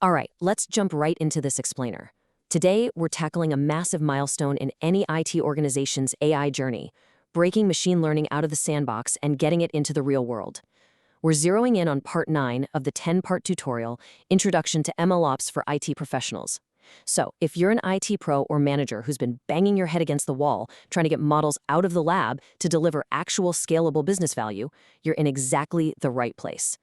All right, let's jump right into this explainer. Today, we're tackling a massive milestone in any IT organization's AI journey, breaking machine learning out of the sandbox and getting it into the real world. We're zeroing in on part 9 of the 10-part tutorial, Introduction to MLOps for IT Professionals. So, if you're an IT pro or manager who's been banging your head against the wall trying to get models out of the lab to deliver actual scalable business value, you're in exactly the right place.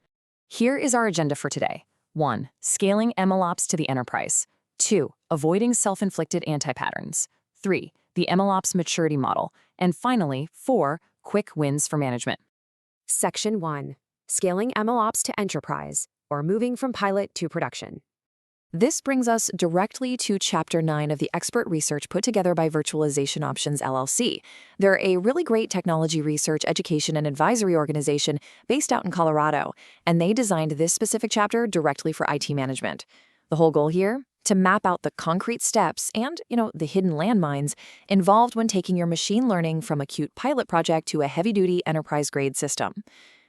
Here is our agenda for today. 1. Scaling MLOps to the enterprise. 2. Avoiding self-inflicted anti-patterns. 3. The MLOps maturity model. And finally, 4. Quick wins for management. Section 1. Scaling MLOps to enterprise, or moving from pilot to production. This brings us directly to Chapter 9 of the expert research put together by Virtualization Options LLC. They're a really great technology research, education, and advisory organization based out in Colorado, and they designed this specific chapter directly for IT management. The whole goal here? To map out the concrete steps and, the hidden landmines involved when taking your machine learning from a cute pilot project to a heavy-duty enterprise-grade system.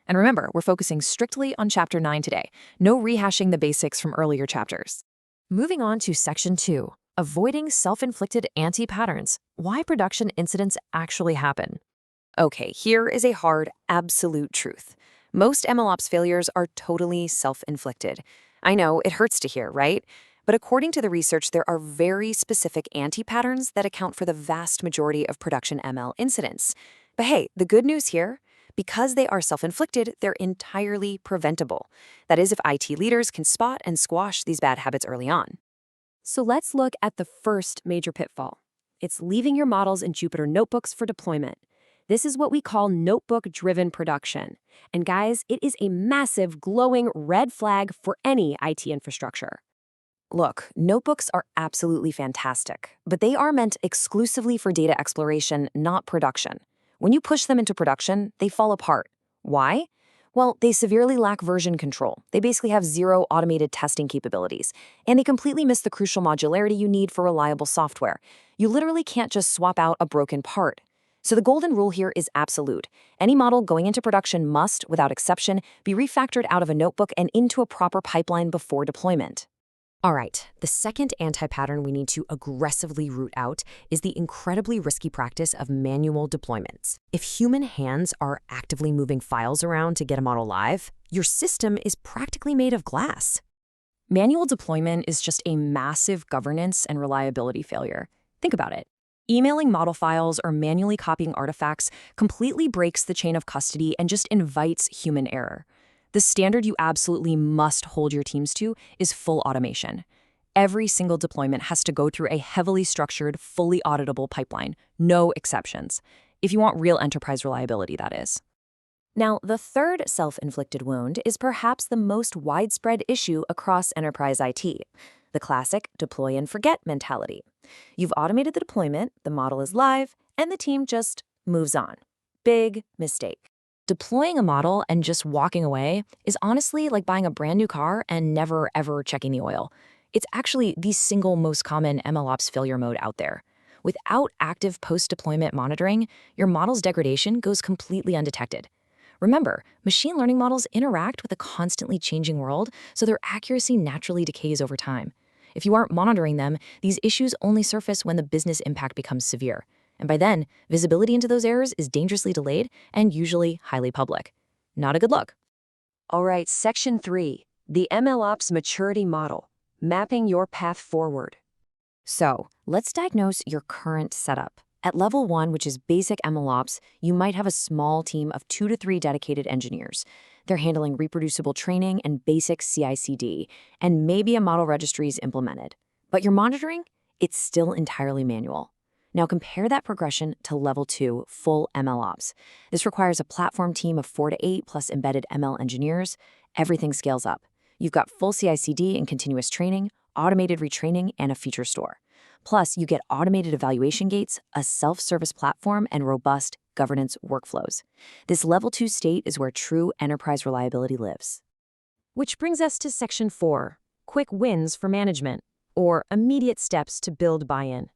And remember, we're focusing strictly on Chapter 9 today, no rehashing the basics from earlier chapters. Moving on to Section 2, Avoiding Self-Inflicted Anti-Patterns, Why Production Incidents Actually Happen. Okay, here is a hard, absolute truth. Most MLOps failures are totally self-inflicted. I know, it hurts to hear, right? But according to the research, there are very specific anti-patterns that account for the vast majority of production ML incidents. But hey, the good news here? Because they are self-inflicted, they're entirely preventable. That is, if IT leaders can spot and squash these bad habits early on. So let's look at the first major pitfall. It's leaving your models in Jupyter notebooks for deployment. This is what we call notebook-driven production. And guys, it is a massive, glowing red flag for any IT infrastructure. Look, notebooks are absolutely fantastic, but they are meant exclusively for data exploration, not production. When you push them into production, they fall apart. Why? Well, they severely lack version control. They basically have zero automated testing capabilities, and they completely miss the crucial modularity you need for reliable software. You literally can't just swap out a broken part. So the golden rule here is absolute. Any model going into production must, without exception, be refactored out of a notebook and into a proper pipeline before deployment. All right, the second anti-pattern we need to aggressively root out is the incredibly risky practice of manual deployments. If human hands are actively moving files around to get a model live, your system is practically made of glass. Manual deployment is just a massive governance and reliability failure. Think about it. Emailing model files or manually copying artifacts completely breaks the chain of custody and just invites human error. The standard you absolutely must hold your teams to is full automation. Every single deployment has to go through a heavily structured, fully auditable pipeline, no exceptions. If you want real enterprise reliability, that is. Now, the third self-inflicted wound is perhaps the most widespread issue across enterprise IT, the classic deploy and forget mentality. You've automated the deployment, the model is live, and the team just moves on. Big mistake. Deploying a model and just walking away is honestly like buying a brand new car and never, ever checking the oil. It's actually the single most common MLOps failure mode out there. Without active post-deployment monitoring, your model's degradation goes completely undetected. Remember, machine learning models interact with a constantly changing world, so their accuracy naturally decays over time. If you aren't monitoring them, these issues only surface when the business impact becomes severe. And by then, visibility into those errors is dangerously delayed and usually highly public. Not a good look. All right, Section 3, the MLOps maturity model, mapping your path forward. So, let's diagnose your current setup. At level 1, which is basic MLOps, you might have a small team of 2 to 3 dedicated engineers. They're handling reproducible training and basic CI/CD, and maybe a model registry is implemented. But your monitoring? It's still entirely manual. Now compare that progression to level 2, full MLOps. This requires a platform team of 4 to 8 plus embedded ML engineers. Everything scales up. You've got full CI/CD and continuous training, automated retraining, and a feature store. Plus, you get automated evaluation gates, a self-service platform, and robust governance workflows. This level 2 state is where true enterprise reliability lives. Which brings us to Section 4, quick wins for management, or immediate steps to build buy-in.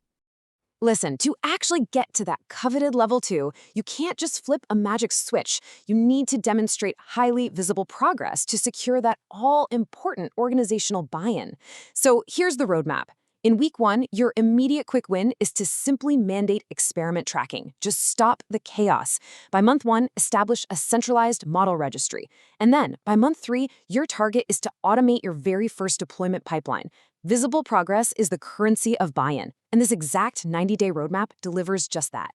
Listen, to actually get to that coveted level 2, you can't just flip a magic switch. You need to demonstrate highly visible progress to secure that all-important organizational buy-in. So here's the roadmap. In week 1, your immediate quick win is to simply mandate experiment tracking. Just stop the chaos. By month 1, establish a centralized model registry. And then, by month 3, your target is to automate your very first deployment pipeline. Visible progress is the currency of buy-in, and this exact 90-day roadmap delivers just that.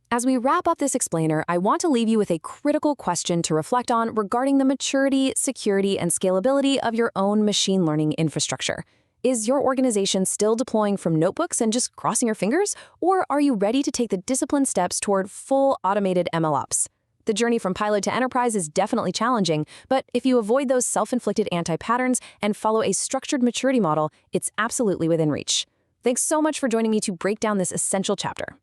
As we wrap up this explainer, I want to leave you with a critical question to reflect on regarding the maturity, security, and scalability of your own machine learning infrastructure. Is your organization still deploying from notebooks and just crossing your fingers, or are you ready to take the disciplined steps toward full automated MLOps? The journey from pilot to enterprise is definitely challenging, but if you avoid those self-inflicted anti-patterns and follow a structured maturity model, it's absolutely within reach. Thanks so much for joining me to break down this essential chapter.